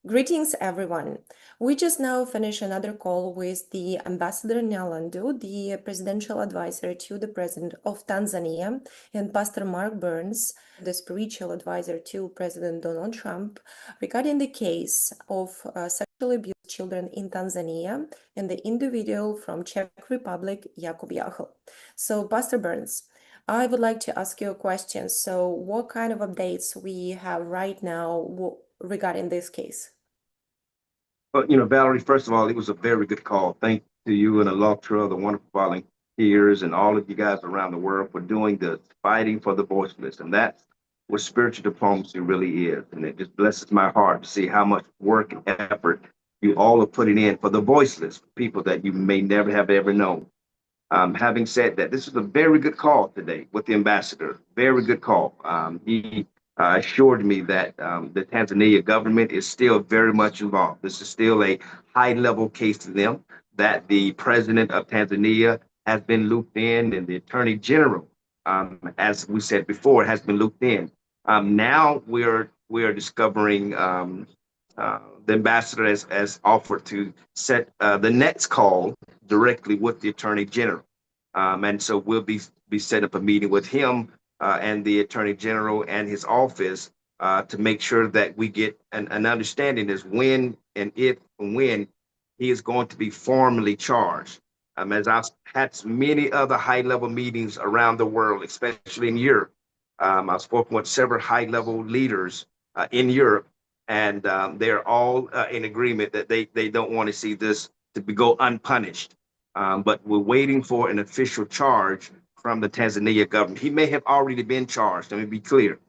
Greetings, everyone. We just now finished another call with the Ambassador Nyalandu, the presidential advisor to the president of Tanzania, and Pastor Mark Burns, the spiritual advisor to President Donald Trump, regarding the case of sexually abused children in Tanzania and the individual from Czech Republic, Jakub Jahl. So, Pastor Burns, I would like to ask you a question. So, what kind of updates we have right now regarding this case? Well, Valerie, first of all, it was a very good call. Thank to you and Electra, the wonderful volunteers, and all of you guys around the world for doing the fighting for the voiceless. And that's what spiritual diplomacy really is. And it just blesses my heart to see how much work and effort you all are putting in for the voiceless, people that you may never have ever known. Having said that, this is a very good call today with the ambassador. Very good call. He assured me that the Tanzania government is still very much involved. This is still a high-level case to them, that the president of Tanzania has been looped in, and the attorney general, as we said before, has been looped in. Now we are discovering the ambassador has offered to set the next call directly with the attorney general. And so we'll be set up a meeting with him and the attorney general and his office to make sure that we get an understanding as when and if and when he is going to be formally charged. As I've had many other high-level meetings around the world, especially in Europe, I've spoken with several high-level leaders in Europe, and they're all in agreement that they don't want to see this to go unpunished. But we're waiting for an official charge from the Tanzania government. He may have already been charged. Let me be clear.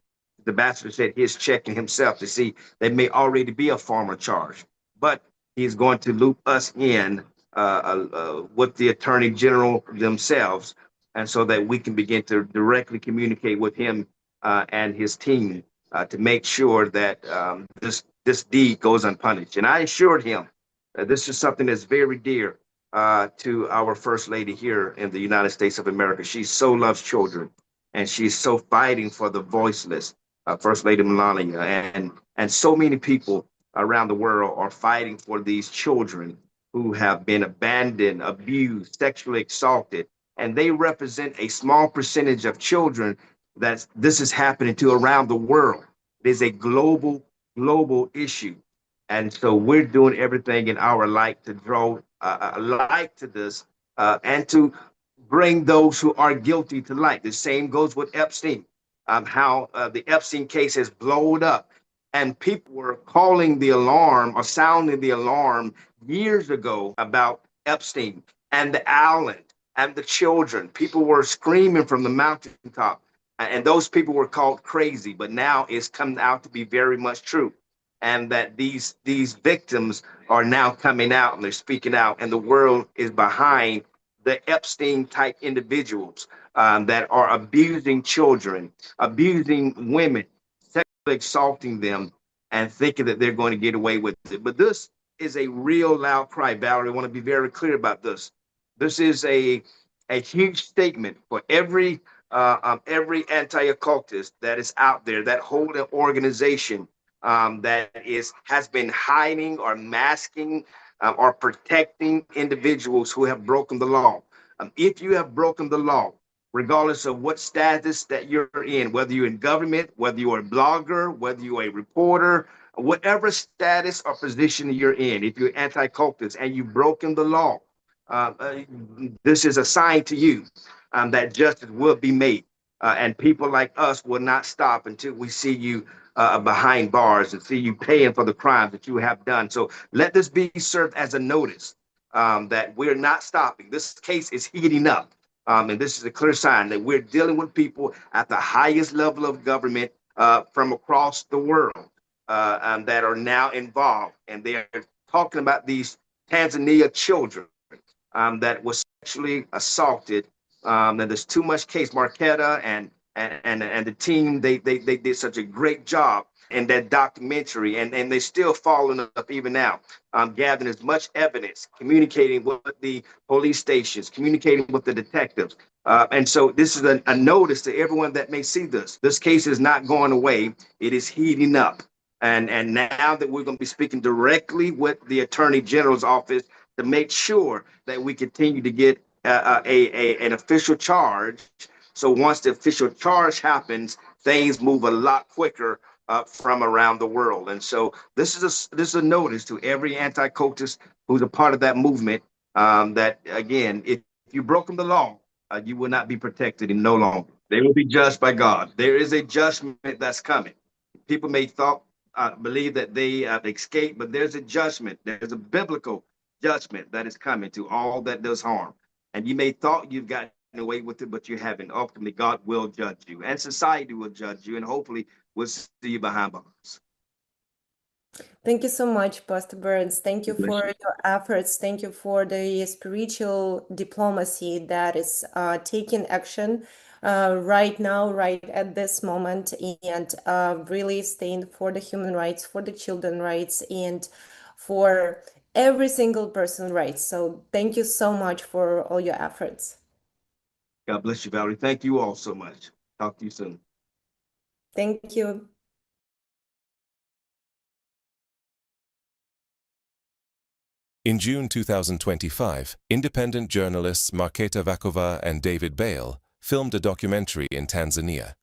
The ambassador said he's checking himself to see there may already be a formal charge, but he's going to loop us in with the attorney general themselves, and so that we can begin to directly communicate with him and his team to make sure that this deed goes unpunished. And I assured him that this is something that's very dear to our First Lady here in the United States of America. She so loves children, and she's so fighting for the voiceless, First Lady Melania, and so many people around the world are fighting for these children who have been abandoned, abused, sexually assaulted, and they represent a small percentage of children that this is happening to around the world. It is a global issue. And so we're doing everything in our light to draw a light to this and to bring those who are guilty to light. The same goes with Epstein, how the Epstein case has blown up. And people were calling the alarm or sounding the alarm years ago about Epstein and the island and the children. People were screaming from the mountaintop, and those people were called crazy. But now it's come out to be very much true. And that these victims are now coming out and they're speaking out, and the world is behind the Epstein type individuals that are abusing children, abusing women, sexually assaulting them, and thinking that they're going to get away with it. But this is a real loud cry, Valerie. I want to be very clear about this. This is a huge statement for every anti-occultist that is out there, that whole organization that has been hiding or masking or protecting individuals who have broken the law. If you have broken the law, regardless of what status that you're in, whether you're in government, whether you're a blogger, whether you're a reporter, whatever status or position you're in, if you're anti-cultist and you've broken the law, this is a sign to you that justice will be made. And people like us will not stop until we see you behind bars and see you paying for the crimes that you have done. So let this be served as a notice that we're not stopping. This case is heating up. And this is a clear sign that we're dealing with people at the highest level of government from across the world that are now involved. And they're talking about these Tanzania children that was sexually assaulted. And there's too much case. Marquetta and the team, they did such a great job in that documentary, and they're still following up even now, gathering as much evidence, communicating with the police stations, communicating with the detectives. And so this is a notice to everyone that may see this. This case is not going away. It is heating up. And now that we're going to be speaking directly with the Attorney General's office to make sure that we continue to get an official charge. So once the official charge happens, things move a lot quicker from around the world. And so this is a notice to every anti-cultist who's a part of that movement, that again, if you broken the law, you will not be protected and no longer. They will be judged by God. There is a judgment that's coming. People may believe that they have escaped, but there's a judgment. There's a biblical judgment that is coming to all that does harm. And you may thought you've gotten away with it, but you haven't. Ultimately, God will judge you, and society will judge you, and hopefully we'll see you behind bars. Thank you so much, Pastor Burns. Thank you for your efforts. Thank you for the spiritual diplomacy that is taking action right now, right at this moment, and really staying for the human rights, for the children's rights, and for every single person's rights. So thank you so much for all your efforts. God bless you, Valerie. Thank you all so much. Talk to you soon. Thank you. In June 2025, independent journalists Marketa Vakova and David Bale filmed a documentary in Tanzania.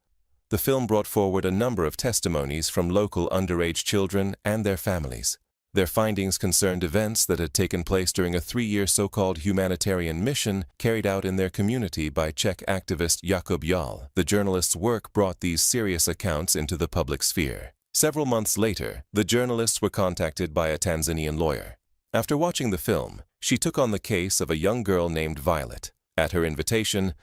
The film brought forward a number of testimonies from local underage children and their families. Their findings concerned events that had taken place during a 3-year so-called humanitarian mission carried out in their community by Czech activist Jakub Jahl. The journalists' work brought these serious accounts into the public sphere. Several months later, the journalists were contacted by a Tanzanian lawyer. After watching the film, she took on the case of a young girl named Violet. At her invitation,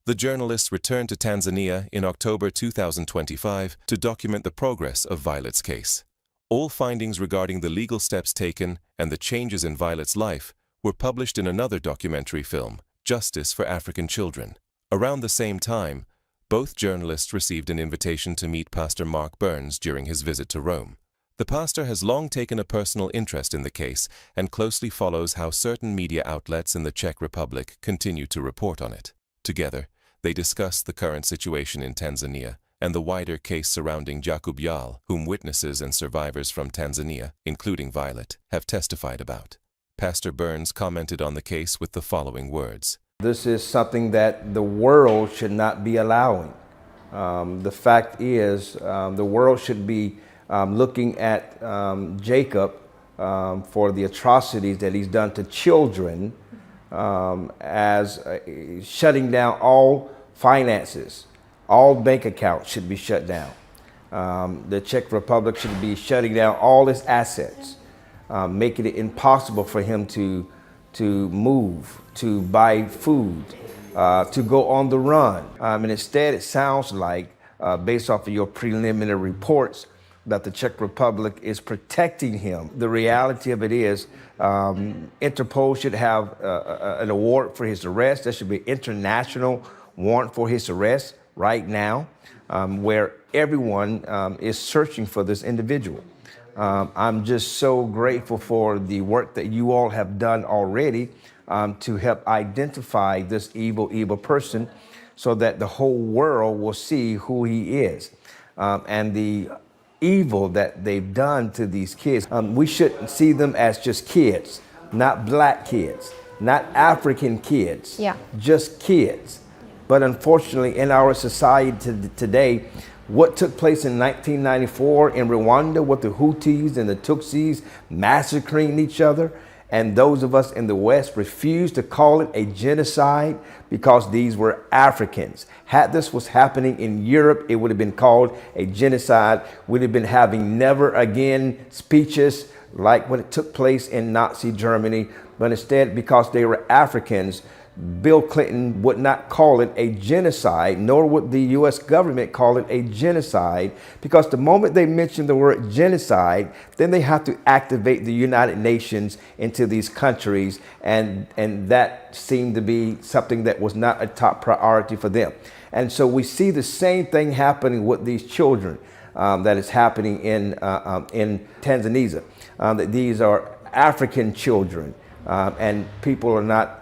the journalists returned to Tanzania in October 2025 to document the progress of Violet's case. All findings regarding the legal steps taken and the changes in Violet's life were published in another documentary film, Justice for African Children. Around the same time, both journalists received an invitation to meet Pastor Mark Burns during his visit to Rome. The pastor has long taken a personal interest in the case and closely follows how certain media outlets in the Czech Republic continue to report on it. Together, they discuss the current situation in Tanzania and the wider case surrounding Jakub Jahl, whom witnesses and survivors from Tanzania, including Violet, have testified about. Pastor Burns commented on the case with the following words. This is something that the world should not be allowing. The fact is, the world should be looking at Jacob for the atrocities that he's done to children as shutting down all finances. All bank accounts should be shut down. The Czech Republic should be shutting down all its assets, making it impossible for him to move, to buy food, to go on the run. And instead, it sounds like, based off of your preliminary reports, that the Czech Republic is protecting him. The reality of it is, Interpol should have an award for his arrest. There should be an international warrant for his arrest right now, where everyone is searching for this individual. I'm just so grateful for the work that you all have done already to help identify this evil person so that the whole world will see who he is. And the evil that they've done to these kids. We shouldn't see them as just kids, not black kids, not African kids, just kids. But unfortunately, in our society today, what took place in 1994 in Rwanda with the Hutus and the Tutsis massacring each other, and those of us in the West refused to call it a genocide because these were Africans. Had this was happening in Europe, it would have been called a genocide. We'd have been having never again speeches like what took place in Nazi Germany. But instead, because they were Africans, Bill Clinton would not call it a genocide, nor would the U.S. government call it a genocide, because the moment they mention the word genocide, then they have to activate the United Nations into these countries, and that seemed to be something that was not a top priority for them. And so we see the same thing happening with these children that is happening in Tanzania. That these are African children, and people are not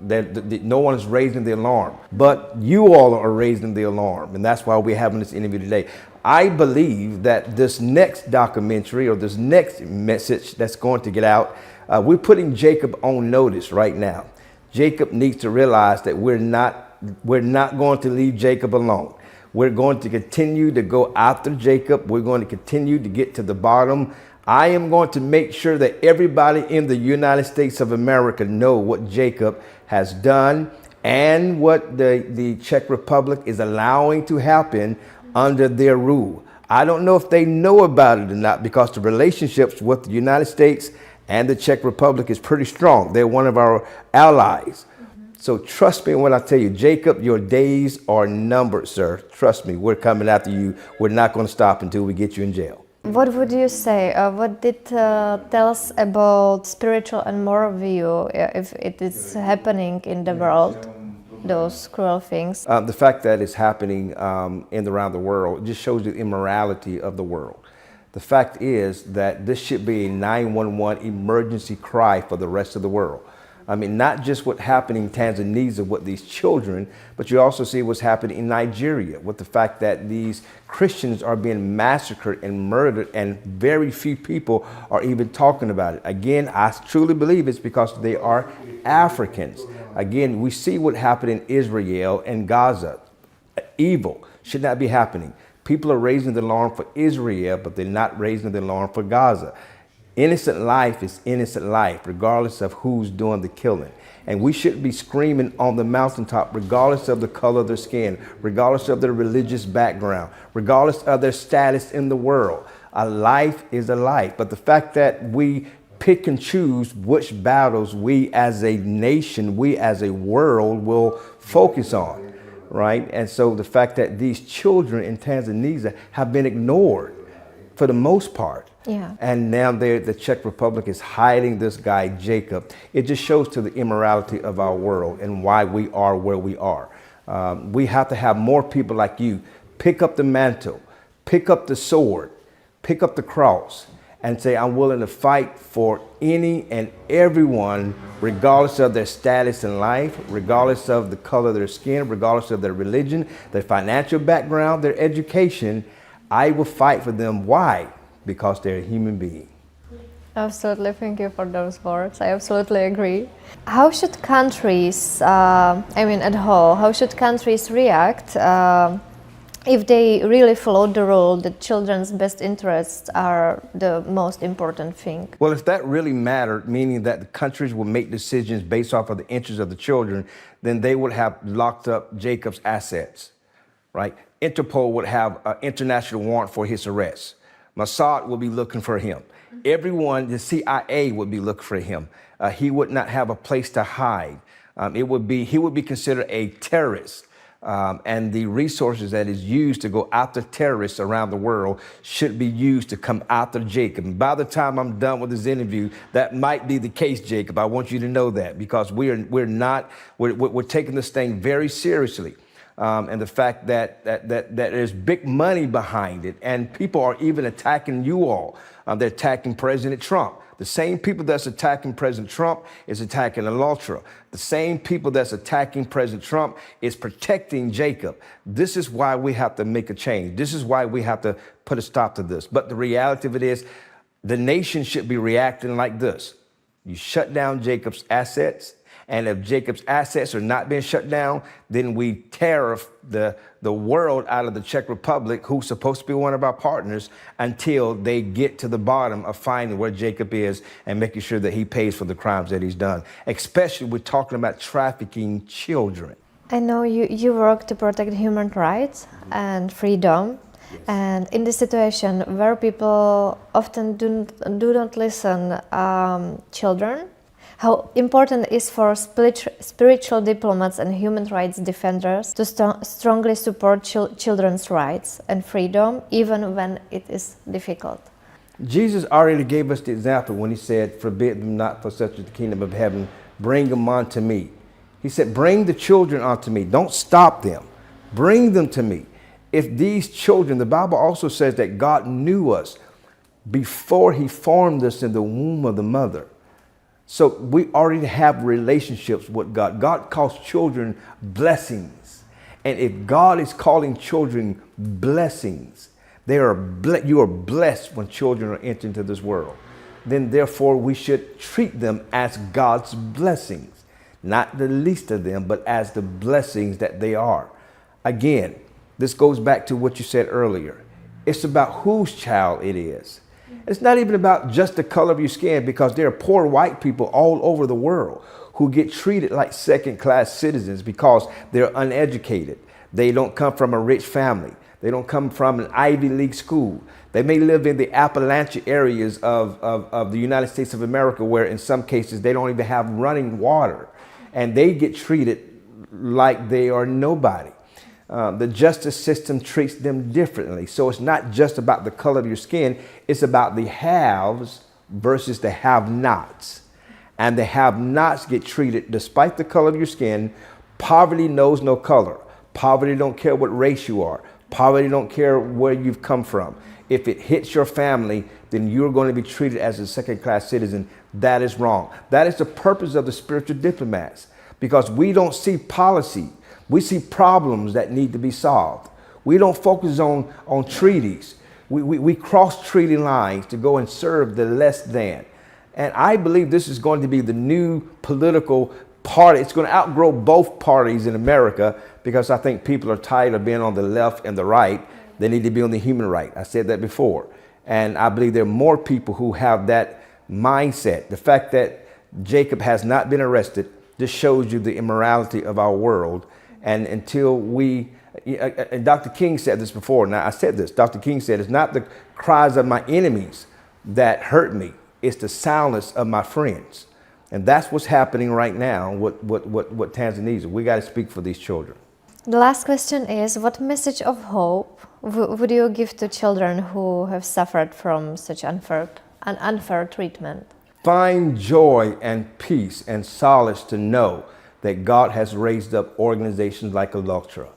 no one is raising the alarm, but you all are raising the alarm, and that's why we're having this interview today. I believe that this next documentary or this next message that's going to get out, we're putting Jacob on notice right now. Jacob needs to realize that we're not going to leave Jacob alone. We're going to continue to go after Jacob. We're going to continue to get to the bottom. I am going to make sure that everybody in the United States of America know what Jacob has done and what the Czech Republic is allowing to happen under their rule. I don't know if they know about it or not, because the relationships with the United States and the Czech Republic is pretty strong. They're one of our allies. So trust me when I tell you, Jacob, your days are numbered, sir. Trust me, we're coming after you. We're not going to stop until we get you in jail. What would you say? What did tell us about spiritual and moral view if it is happening in the world? Those cruel things. The fact that it's happening around the world just shows the immorality of the world. The fact is that this should be a 911 emergency cry for the rest of the world. I mean, not just what happened in Tanzania with these children, but you also see what's happening in Nigeria with the fact that these Christians are being massacred and murdered, and very few people are even talking about it. Again, I truly believe it's because they are Africans. Again, we see what happened in Israel and Gaza. Evil should not be happening. People are raising the alarm for Israel, but they're not raising the alarm for Gaza. Innocent life is innocent life, regardless of who's doing the killing. And we should be screaming on the mountaintop, regardless of the color of their skin, regardless of their religious background, regardless of their status in the world. A life is a life. But the fact that we pick and choose which battles we as a nation, we as a world will focus on, right? And so the fact that these children in Tanzania have been ignored for the most part. Yeah. And now the Czech Republic is hiding this guy, Jacob. It just shows to the immorality of our world and why we are where we are. We have to have more people like you pick up the mantle, pick up the sword, pick up the cross, and say, I'm willing to fight for any and everyone, regardless of their status in life, regardless of the color of their skin, regardless of their religion, their financial background, their education. I will fight for them. Why? Because they're a human being. Absolutely, thank you for those words. I absolutely agree. How should countries, at whole, how should countries react if they really follow the rule that children's best interests are the most important thing? Well, if that really mattered, meaning that the countries would make decisions based off of the interests of the children, then they would have locked up Jacob's assets, right? Interpol would have an international warrant for his arrest. Mossad would be looking for him. Everyone, the CIA would be looking for him. He would not have a place to hide. He would be considered a terrorist. And the resources that is used to go after terrorists around the world should be used to come after Jacob. And by the time I'm done with this interview, that might be the case, Jacob. I want you to know that, because we're taking this thing very seriously. And the fact that there's big money behind it, and people are even attacking you all. They're attacking President Trump. The same people that's attacking President Trump is attacking Allege. The same people that's attacking President Trump is protecting Jacob. This is why we have to make a change. This is why we have to put a stop to this. But the reality of it is, the nation should be reacting like this. You shut down Jacob's assets. And if Jacob's assets are not being shut down, then we tariff the world out of the Czech Republic, who's supposed to be one of our partners, until they get to the bottom of finding where Jacob is and making sure that he pays for the crimes that he's done. Especially, we're talking about trafficking children. I know you work to protect human rights and freedom. Yes. And in this situation where people often do not listen, children, how important it is for spiritual diplomats and human rights defenders to strongly support children's rights and freedom, even when it is difficult. Jesus already gave us the example when he said, forbid them not, for such is the kingdom of heaven, bring them unto me. He said, bring the children unto me. Don't stop them. Bring them to me. If these children, the Bible also says that God knew us before he formed us in the womb of the mother. So we already have relationships with God. God calls children blessings. And if God is calling children blessings, You are blessed when children are entering into this world. Then therefore we should treat them as God's blessings, not the least of them, but as the blessings that they are. Again, this goes back to what you said earlier. It's about whose child it is. It's not even about just the color of your skin, because there are poor white people all over the world who get treated like second-class citizens because they're uneducated. They don't come from a rich family. They don't come from an Ivy League school. They may live in the Appalachia areas of the United States of America, where in some cases they don't even have running water, and they get treated like they are nobody. The justice system treats them differently. So it's not just about the color of your skin. It's about the haves versus the have-nots. And the have-nots get treated, despite the color of your skin. Poverty knows no color. Poverty don't care what race you are. Poverty don't care where you've come from. If it hits your family, then you're going to be treated as a second-class citizen. That is wrong. That is the purpose of the spiritual diplomats, because we don't see policy. We see problems that need to be solved. We don't focus on treaties. We cross treaty lines to go and serve the less than. And I believe this is going to be the new political party. It's going to outgrow both parties in America, because I think people are tired of being on the left and the right. They need to be on the human right. I said that before. And I believe there are more people who have that mindset. The fact that Jakub has not been arrested just shows you the immorality of our world. And until and Dr. King said this before. Now, I said this. Dr. King said, it's not the cries of my enemies that hurt me. It's the silence of my friends. And that's what's happening right now with Tanzania. We got to speak for these children. The last question is, what message of hope would you give to children who have suffered from such unfair treatment? Find joy and peace and solace to know that God has raised up organizations like Allege,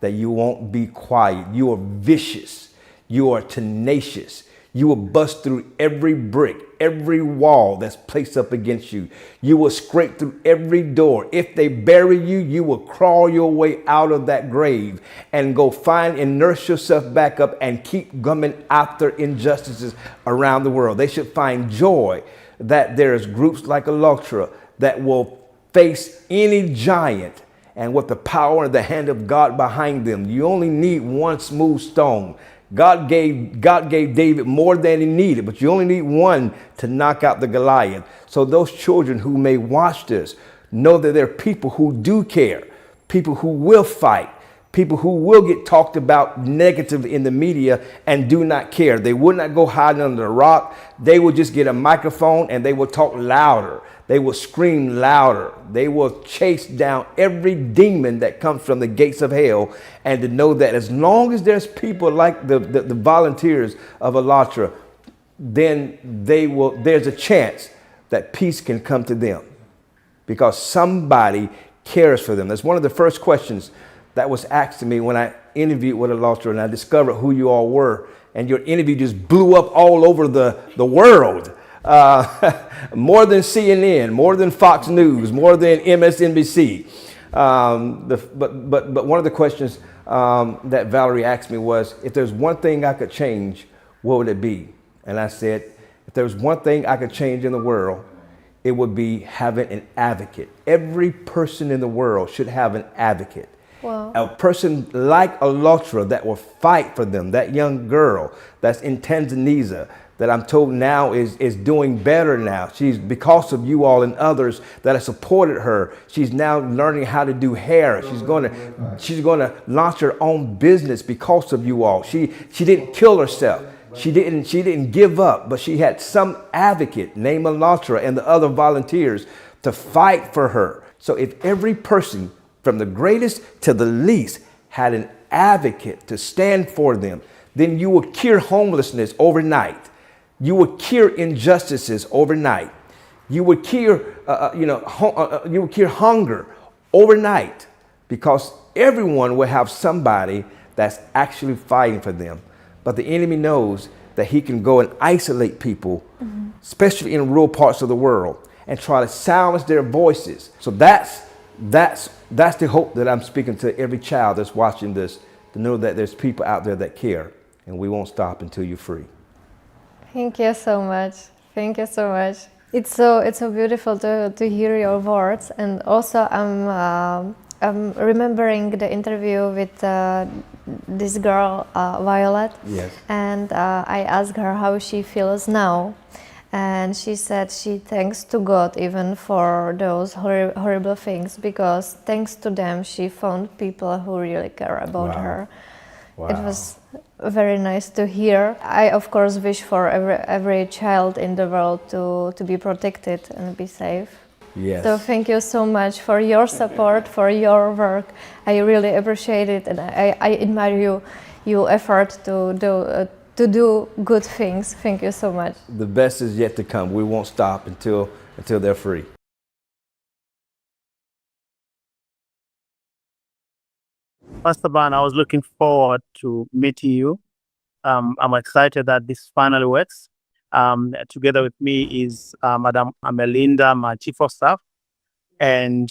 that you won't be quiet. You are vicious. You are tenacious. You will bust through every brick, every wall that's placed up against you. You will scrape through every door. If they bury you, you will crawl your way out of that grave and go find and nurse yourself back up and keep coming after injustices around the world. They should find joy that there's groups like Allege that will face any giant, and with the power and the hand of God behind them. You only need one smooth stone. God gave David more than he needed, but you only need one to knock out the Goliath. So those children who may watch this, know that there are people who do care, people who will fight, people who will get talked about negatively in the media and do not care. They would not go hiding under a rock. They will just get a microphone and they will talk louder. They will scream louder. They will chase down every demon that comes from the gates of hell. And to know that as long as there's people like the volunteers of Allege, then there's a chance that peace can come to them, because somebody cares for them. That's one of the first questions that was asked to me when I interviewed with Allege, and I discovered who you all were. And your interview just blew up all over the world. More than CNN, more than Fox News, more than MSNBC. But one of the questions that Valerie asked me was, if there's one thing I could change, what would it be? And I said, if there's one thing I could change in the world, it would be having an advocate. Every person in the world should have an advocate. Wow. A person like Allege that will fight for them. That young girl that's in Tanzania, that I'm told now is doing better now. She's, because of you all and others that have supported her, she's now learning how to do hair. She's going to launch her own business because of you all. She didn't kill herself. She didn't give up, but she had some advocate named Allege and the other volunteers to fight for her. So if every person, from the greatest to the least, had an advocate to stand for them, then you will cure homelessness overnight. You will cure injustices overnight. You would cure, you would cure hunger overnight, because everyone will have somebody that's actually fighting for them. But the enemy knows that he can go and isolate people, especially in rural parts of the world, and try to silence their voices. So that's the hope that I'm speaking to every child that's watching this, to know that there's people out there that care. and we won't stop until you're free. Thank you so much. Thank you so much. It's so beautiful to hear your words, and also I'm remembering the interview with this girl Violet. Yes. And I asked her how she feels now, and she said she thanks to God even for those horrible things, because thanks to them she found people who really care about Wow. her. Wow. It was very nice to hear. I of course wish for every child in the world to be protected and be safe. Yes. So thank you so much for your support, for your work. I really appreciate it, and I admire your effort to do good things. Thank you so much. The best is yet to come. We won't stop until they're free. Pastor Ban, I was looking forward to meeting you. I'm excited that this finally works. Together with me is Madam Amelinda, my chief of staff. And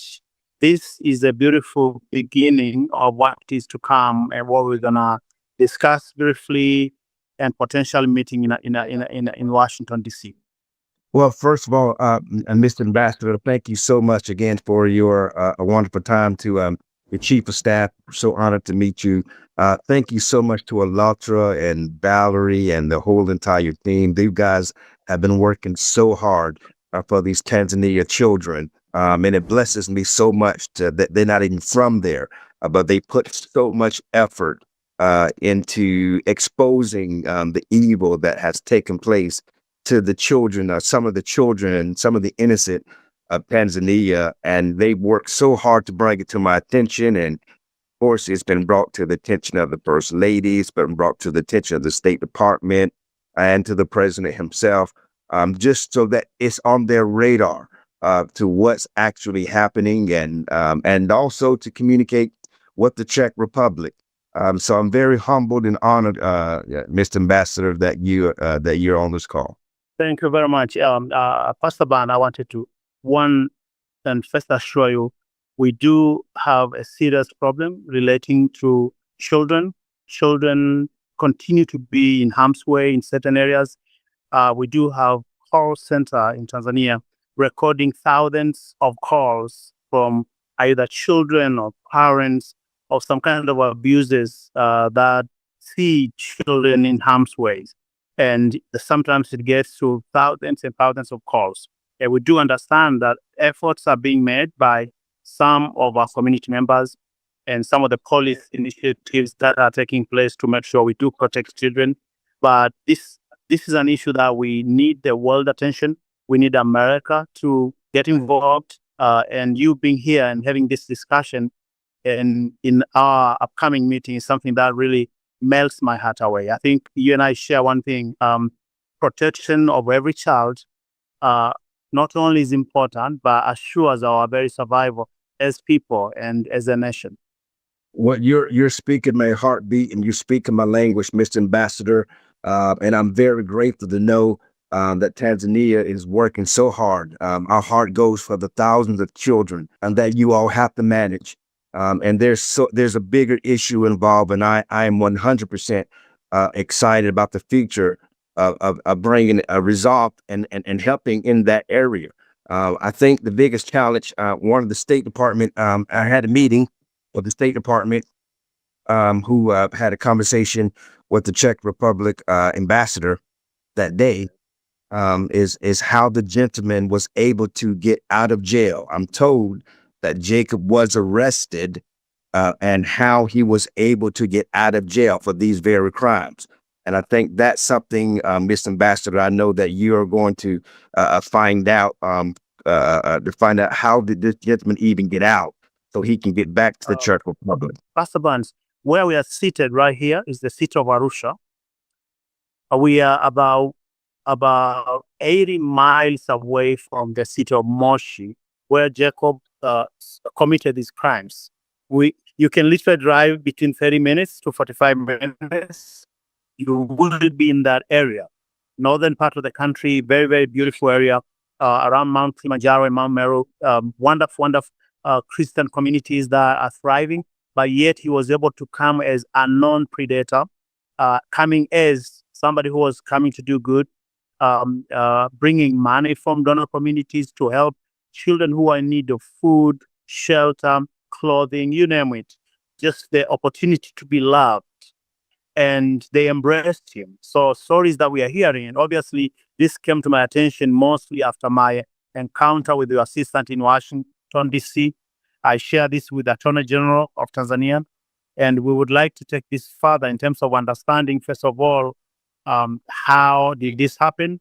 this is a beautiful beginning of what is to come and what we're gonna discuss briefly and potential meeting in Washington, D.C. Well, first of all, Mr. Ambassador, thank you so much again for your a wonderful time to your chief of staff. So honored to meet you. Thank you so much to Alatra and Valerie and the whole entire team. These guys have been working so hard for these Tanzania children. And it blesses me so much that they're not even from there, but they put so much effort into exposing the evil that has taken place to the children, some of the innocent of Tanzania, and they worked so hard to bring it to my attention. And of course, it's been brought to the attention of the First Lady, it's been brought to the attention of the State Department and to the President himself, just so that it's on their radar to what's actually happening, and also to communicate with the Czech Republic. So I'm very humbled and honored, Mr. Ambassador, that you're on this call. Thank you very much. Pastor Ban, I wanted to first assure you, we do have a serious problem relating to children. Children continue to be in harm's way in certain areas. We do have call center in Tanzania recording thousands of calls from either children or parents of some kind of abuses that see children in harm's way. And sometimes it gets to thousands and thousands of calls. And we do understand that efforts are being made by some of our community members and some of the police initiatives that are taking place to make sure we do protect children. But this is an issue that we need the world attention. We need America to get involved. And you being here and having this discussion in our upcoming meeting is something that really melts my heart away. I think you and I share one thing: protection of every child not only is important, but assures our very survival as people and as a nation. Well, you're speaking my heartbeat and you're speaking my language, Mr. Ambassador. And I'm very grateful to know that Tanzania is working so hard. Our heart goes for the thousands of children and that you all have to manage. And there's a bigger issue involved, and I am 100% excited about the future of bringing a resolve and helping in that area. I think the biggest challenge, one of the State Department, I had a meeting with the State Department who had a conversation with the Czech Republic ambassador that day, is how the gentleman was able to get out of jail. I'm told that Jakub was arrested and how he was able to get out of jail for these very crimes. And I think that's something, Mr. Ambassador, I know that you are going to find out how did this gentleman even get out so he can get back to the Czech Republic. Pastor Burns, where we are seated right here is the city of Arusha. We are about 80 miles away from the city of Moshi, where Jakub committed these crimes. You can literally drive between 30 minutes to 45 minutes. You will be in that area. Northern part of the country, very, very beautiful area around Mount Kilimanjaro and Mount Meru. Wonderful Christian communities that are thriving, but yet he was able to come as a non-predator coming as somebody who was coming to do good, bringing money from donor communities to help children who are in need of food, shelter, clothing, you name it, just the opportunity to be loved. And they embraced him. So stories that we are hearing, and obviously this came to my attention mostly after my encounter with your assistant in Washington, D.C. I share this with the Attorney General of Tanzania, and we would like to take this further in terms of understanding, first of all, how did this happen,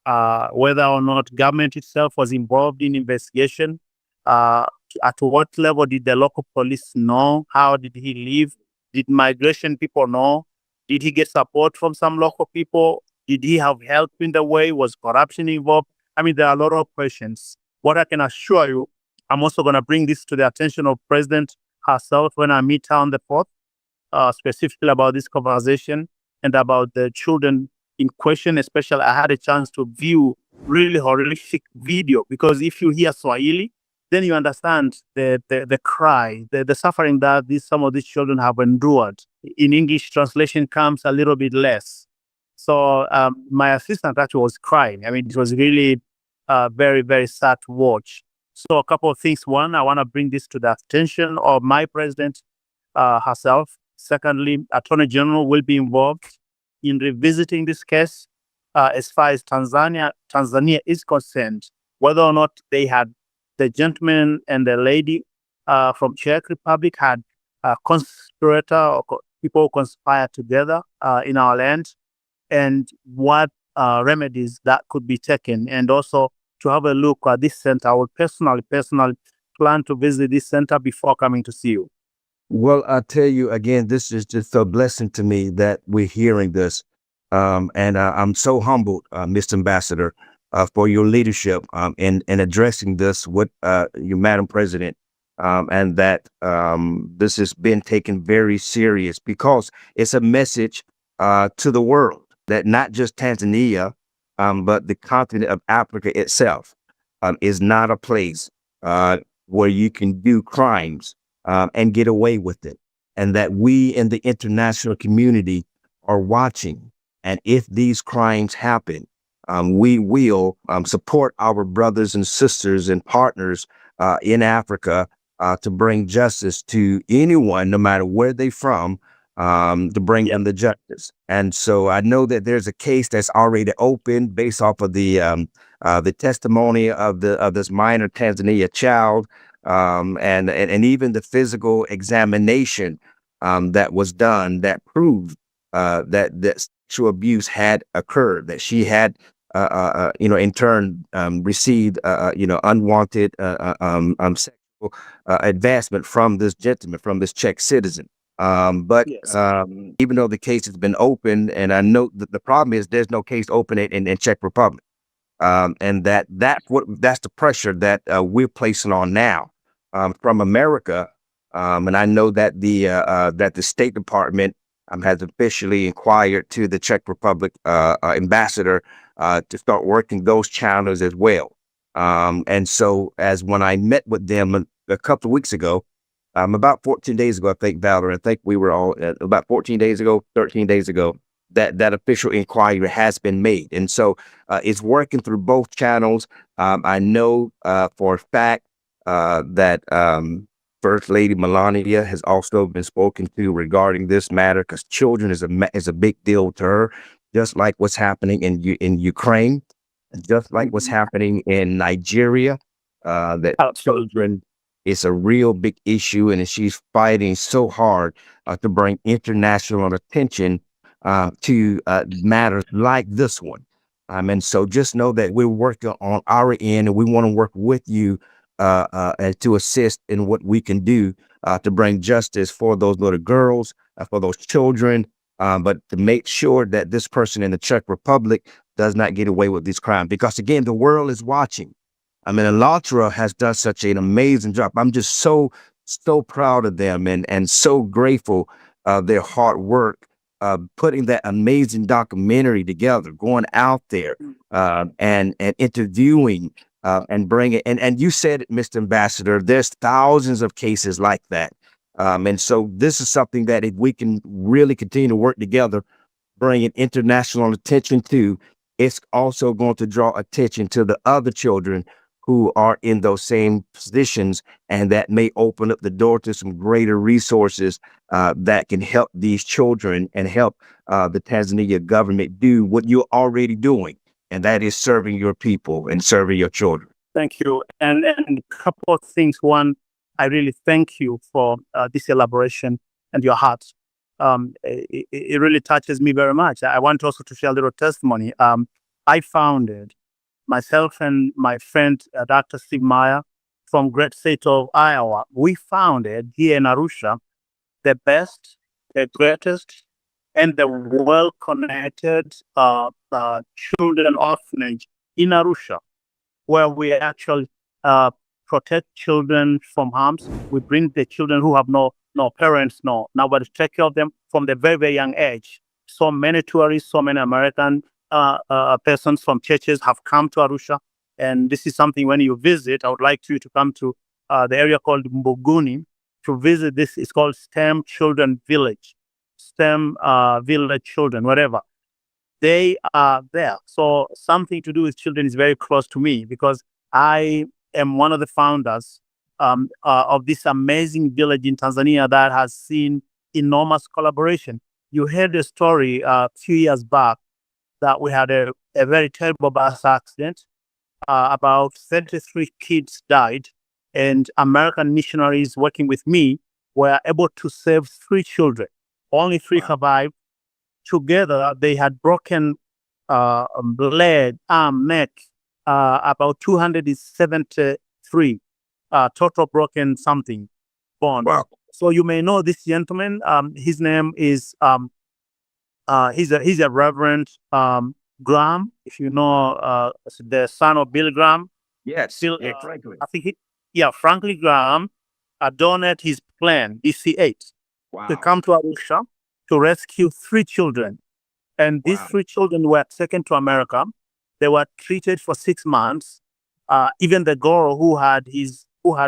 whether or not government itself was involved in investigation, at what level did the local police know, how did he live, did migration people know, did he get support from some local people, did he have help in the way, was corruption involved? I mean, there are a lot of questions. What I can assure you, I'm also going to bring this to the attention of President herself when I meet her on the 4th, specifically about this conversation and about the children in question. Especially, I had a chance to view really horrific video, because if you hear Swahili, then you understand the cry, the suffering that some of these children have endured. In English, translation comes a little bit less. So my assistant actually was crying. I mean, it was really very, very sad to watch. So a couple of things. One, I want to bring this to the attention of my president herself. Secondly, Attorney General will be involved in revisiting this case as far as Tanzania is concerned, whether or not they had the gentleman and the lady from Czech Republic had a conspirator or people who conspire together in our land, and what remedies that could be taken, and also to have a look at this center. I would personally plan to visit this center before coming to see you. Well, I tell you again, this is just a blessing to me that we're hearing this. And I'm so humbled, Mr. Ambassador, for your leadership in addressing this with your Madam President, and that this has been taken very serious, because it's a message to the world that not just Tanzania, but the continent of Africa itself is not a place where you can do crimes and get away with it, and that we in the international community are watching. And if these crimes happen, we will support our brothers and sisters and partners in Africa to bring justice to anyone, no matter where they're from, to bring them the justice. And so I know that there's a case that's already open based off of the testimony of this minor Tanzania child, and even the physical examination that was done that proved that sexual abuse had occurred, that she had, in turn, received, unwanted sexual advancement from this gentleman, from this Czech citizen. But even though the case has been opened, and I know that the problem is there's no case open in Czech Republic, and that's the pressure that we're placing on now from America. And I know that the State Department has officially inquired to the Czech Republic ambassador to start working those channels as well. And so, as when I met with them a couple of weeks ago, about 14 days ago, I think, Valerie, I think we were all about 14 days ago, 13 days ago, that official inquiry has been made. And so it's working through both channels. I know for a fact that First Lady Melania has also been spoken to regarding this matter, because children is a big deal to her, just like what's happening in Ukraine, just like what's happening in Nigeria. That children is a real big issue, and she's fighting so hard to bring international attention to matters like this one. And so just know that we're working on our end, and we want to work with you to assist in what we can do to bring justice for those little girls, for those children, but to make sure that this person in the Czech Republic does not get away with these crimes. Because again, the world is watching. I mean, Alatra has done such an amazing job. I'm just so proud of them, and so grateful of their hard work, putting that amazing documentary together, going out there and interviewing and bringing it. And you said it, Mr. Ambassador, there's thousands of cases like that. And so this is something that if we can really continue to work together, bringing international attention to, it's also going to draw attention to the other children who are in those same positions, and that may open up the door to some greater resources that can help these children and help the Tanzania government do what you're already doing, and that is serving your people and serving your children. Thank you. And a couple of things. One, I really thank you for this elaboration and your heart. It really touches me very much. I want also to share a little testimony. I founded, myself and my friend, Dr. Steve Meyer from great state of Iowa, we founded here in Arusha the best, the greatest, and the well-connected children orphanage in Arusha, where we actually protect children from harms. We bring the children who have no parents, nobody to take care of them from the very, very young age. So many tourists, so many American persons from churches have come to Arusha. And this is something when you visit, I would like you to come to the area called Mbuguni to visit this. It's called STEM Children Village, STEM Village Children, whatever. They are there. So something to do with children is very close to me because I am one of the founders of this amazing village in Tanzania that has seen enormous collaboration. You heard a story a few years back that we had a very terrible bus accident. About 33 kids died, and American missionaries working with me were able to save 3 children. Only 3 survived. Together, they had broken leg, arm, neck, about 273 total broken something bone. Wow. So you may know this gentleman. His name is he's a Reverend Graham. If you know the son of Bill Graham. Yes. Franklin. I think Franklin Graham donated his plan DC-8 to come to Arusha to rescue 3 children, and these 3 children were taken to America. They were treated for 6 months. Even the girl who had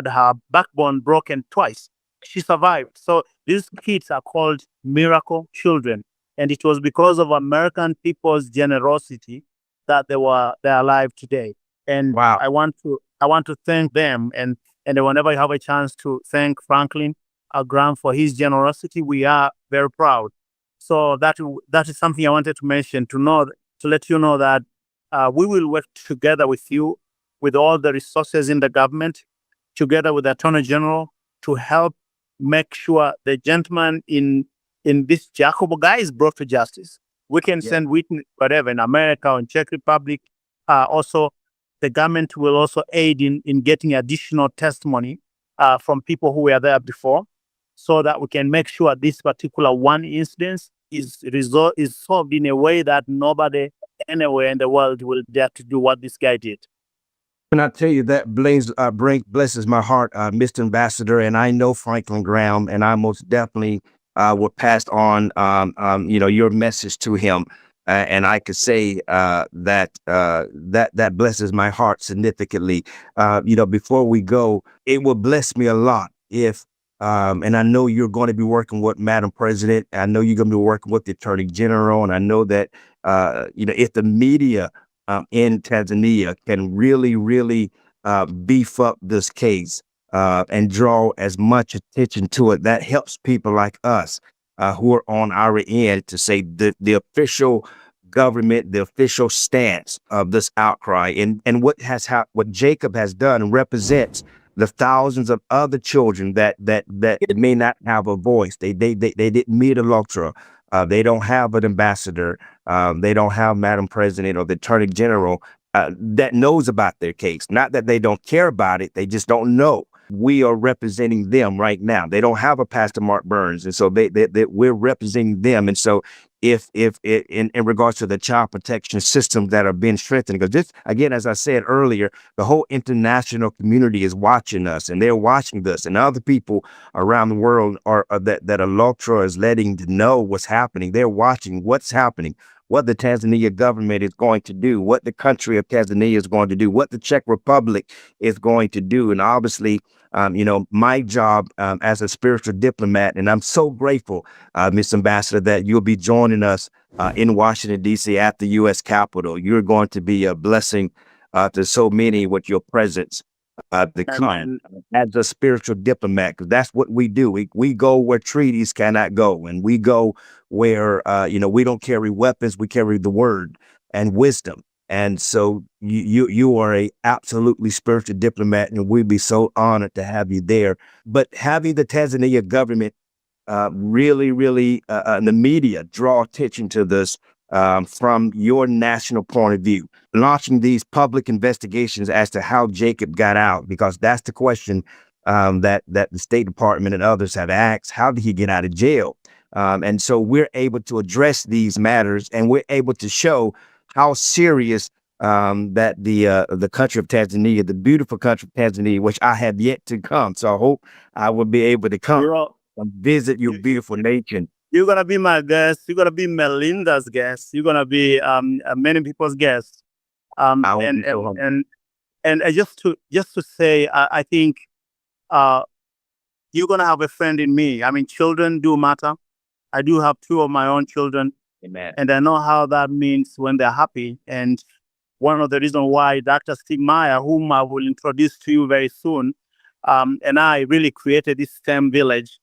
her backbone broken twice, she survived. So these kids are called miracle children, and it was because of American people's generosity that they're alive today. And I want to thank them, and whenever you have a chance to thank Franklin Graham for his generosity, we are very proud. So that is something I wanted to mention, to let you know that we will work together with you, with all the resources in the government, together with the Attorney General, to help make sure the gentleman in this Jakub guy is brought to justice. We can send witness, whatever, in America or in Czech Republic. Also, the government will also aid in getting additional testimony from people who were there before, so that we can make sure this particular one incident is solved in a way that nobody anywhere in the world will dare to do what this guy did. And I tell you, that blesses my heart, Mr. Ambassador, and I know Franklin Graham, and I most definitely will pass on, your message to him. And I could say that blesses my heart significantly. Before we go, it will bless me a lot if, and I know you're going to be working with Madam President. I know you're going to be working with the Attorney General, and I know that if the media in Tanzania can really beef up this case and draw as much attention to it, that helps people like us who are on our end to say the official government, the official stance of this outcry, and what Jakub has done represents the thousands of other children that may not have a voice. They didn't meet a lecturer. They don't have an ambassador. They don't have Madam President or the Attorney General that knows about their case. Not that they don't care about it, they just don't know. We are representing them right now. They don't have a Pastor Mark Burns, and so we're representing them. And so, if in regards to the child protection systems that are being strengthened, because this, again, as I said earlier, the whole international community is watching us, and they're watching this, and other people around the world that Electra is letting to know what's happening. They're watching what's happening what the Tanzania government is going to do, what the country of Tanzania is going to do, what the Czech Republic is going to do. And obviously, my job as a spiritual diplomat, and I'm so grateful, Mr. Ambassador, that you'll be joining us in Washington, D.C. at the U.S. Capitol. You're going to be a blessing to so many with your presence. The kind as a spiritual diplomat, because that's what we do. We go where treaties cannot go, and we go where we don't carry weapons. We carry the word and wisdom. And so you are a absolutely spiritual diplomat, and we'd be so honored to have you there. But having the Tanzania government really, the media draw attention to this from your national point of view, launching these public investigations as to how Jacob got out, because that's the question that the State Department and others have asked. How did he get out of jail? And so we're able to address these matters, and we're able to show how serious that the country of Tanzania, the beautiful country of Tanzania, which I have yet to come. So I hope I will be able to come and visit your beautiful nation. You're gonna be my guest. You're gonna be Melinda's guest. You're gonna be many people's guest. And just to say, I think you're gonna have a friend in me. I mean, children do matter. I do have 2 of my own children. Amen. And I know how that means when they're happy. And one of the reasons why Dr. Steve Meyer, whom I will introduce to you very soon, and I really created this STEM village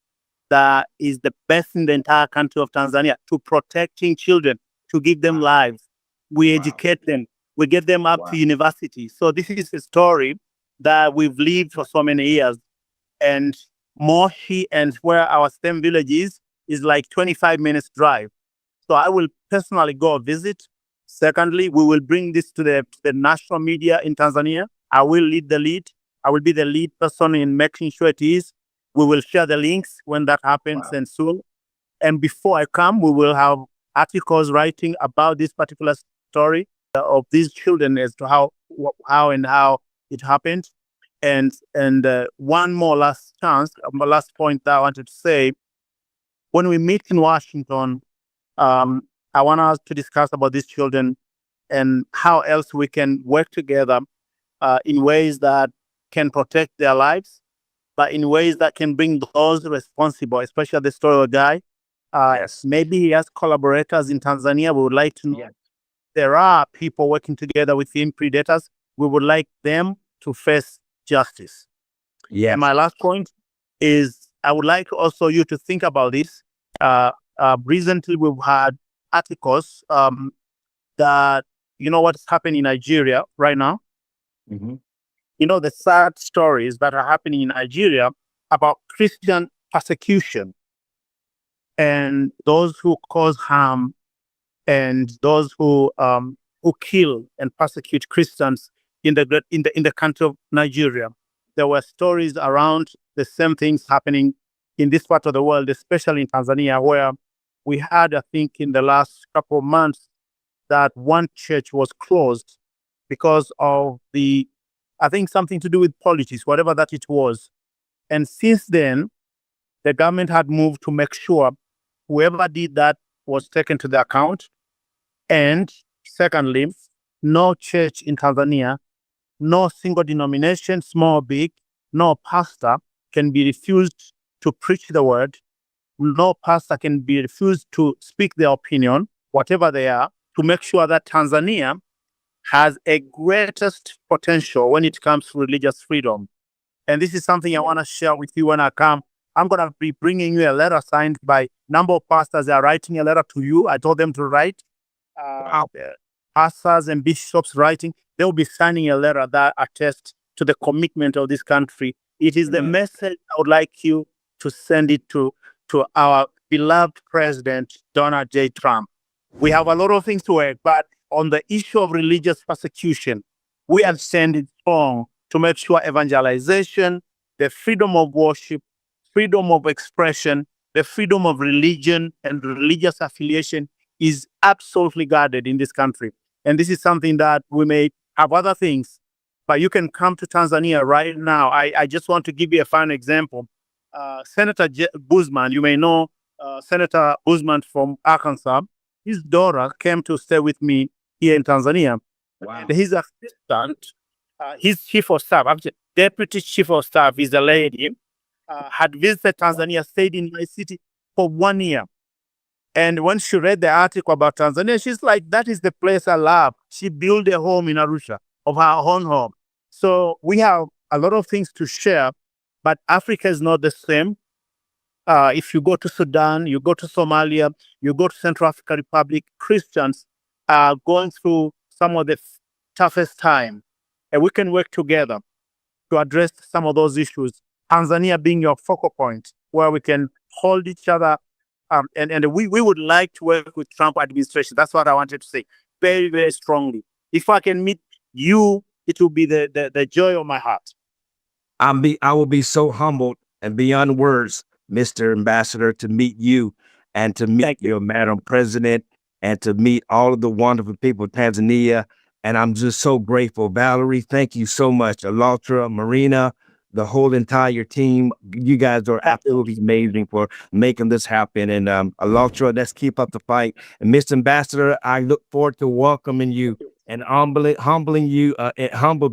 that is the best in the entire country of Tanzania to protecting children, to give them lives. We educate them. We get them up to university. So this is a story that we've lived for so many years. And Moshi and where our STEM village is like 25 minutes drive. So I will personally go visit. Secondly, we will bring this to the national media in Tanzania. I will lead the lead. I will be the lead person in making sure it is. We will share the links when that happens and soon. And before I come, we will have articles writing about this particular story of these children as to how it happened. And one more last point that I wanted to say. When we meet in Washington, I want us to discuss about these children and how else we can work together in ways that can protect their lives, but in ways that can bring those responsible, especially the story of guy. Yes. Maybe he has collaborators in Tanzania. We would like to know. Yes. There are people working together with him, predators. We would like them to face justice. Yes. And my last point is I would like also you to think about this. Recently, we've had articles that, what's happening in Nigeria right now. Mm-hmm. The sad stories that are happening in Nigeria about Christian persecution and those who cause harm and those who kill and persecute Christians in the country of Nigeria. There were stories around the same things happening in this part of the world, especially in Tanzania, where we had, I think, in the last couple of months, that one church was closed because of something to do with politics, whatever that it was. And since then, the government had moved to make sure whoever did that was taken to the account. And secondly, no church in Tanzania, no single denomination, small or big, no pastor can be refused to preach the word. No pastor can be refused to speak their opinion, whatever they are, to make sure that Tanzania has a greatest potential when it comes to religious freedom. And this is something I want to share with you when I come. I'm going to be bringing you a letter signed by a number of pastors. They are writing a letter to you. I told them to write. Pastors and bishops writing. They will be signing a letter that attests to the commitment of this country. It is the message I would like you to send it to our beloved President, Donald J. Trump. We have a lot of things to work, but on the issue of religious persecution, we have sent it strong to make sure evangelization, the freedom of worship, freedom of expression, the freedom of religion and religious affiliation is absolutely guarded in this country. And this is something that we may have other things, but you can come to Tanzania right now. I just want to give you a final example. Senator Guzman, you may know Senator Guzman from Arkansas. his daughter came to stay with me here in Tanzania. Wow. And his assistant, his chief of staff, actually, deputy chief of staff is a lady, had visited Tanzania, stayed in my city for 1 year. And when she read the article about Tanzania, she's like, that is the place I love. She built a home in Arusha, of her own home. So we have a lot of things to share, but Africa is not the same. If you go to Sudan, you go to Somalia, you go to Central African Republic, Christians are going through some of the toughest time. And we can work together to address some of those issues. Tanzania being your focal point, where we can hold each other. And we would like to work with Trump administration. That's what I wanted to say very, very strongly. If I can meet you, it will be the joy of my heart. I will be so humbled and beyond words, Mr. Ambassador, to meet you and to meet your Madam President and to meet all of the wonderful people of Tanzania. And I'm just so grateful. Valerie, thank you so much. Alatra, Marina, the whole entire team. You guys are absolutely amazing for making this happen. And Alatra, let's keep up the fight. And Mr. Ambassador, I look forward to welcoming you and humbling you,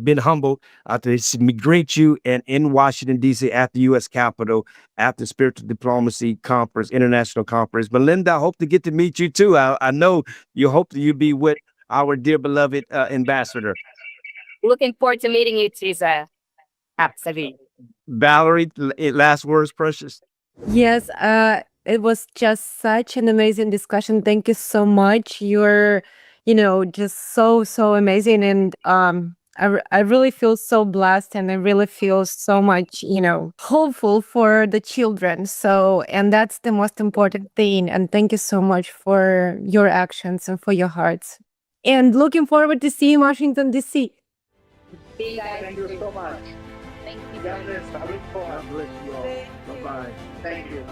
been humbled to greet you in Washington, D.C. at the U.S. Capitol at the Spiritual Diplomacy Conference, International Conference. Melinda, I hope to get to meet you too. I know you hope that you'll be with our dear beloved ambassador. Looking forward to meeting you, Teresa. Absolutely. Valerie, last words, precious. Yes, it was just such an amazing discussion. Thank you so much. You're, just so amazing. And I really feel so blessed, and I really feel so much, hopeful for the children. So, and that's the most important thing. And thank you so much for your actions and for your hearts. And looking forward to see you in Washington, D.C. Thank you so much. Thank you. God bless. I look forward. God bless you all. Bye-bye. Thank you.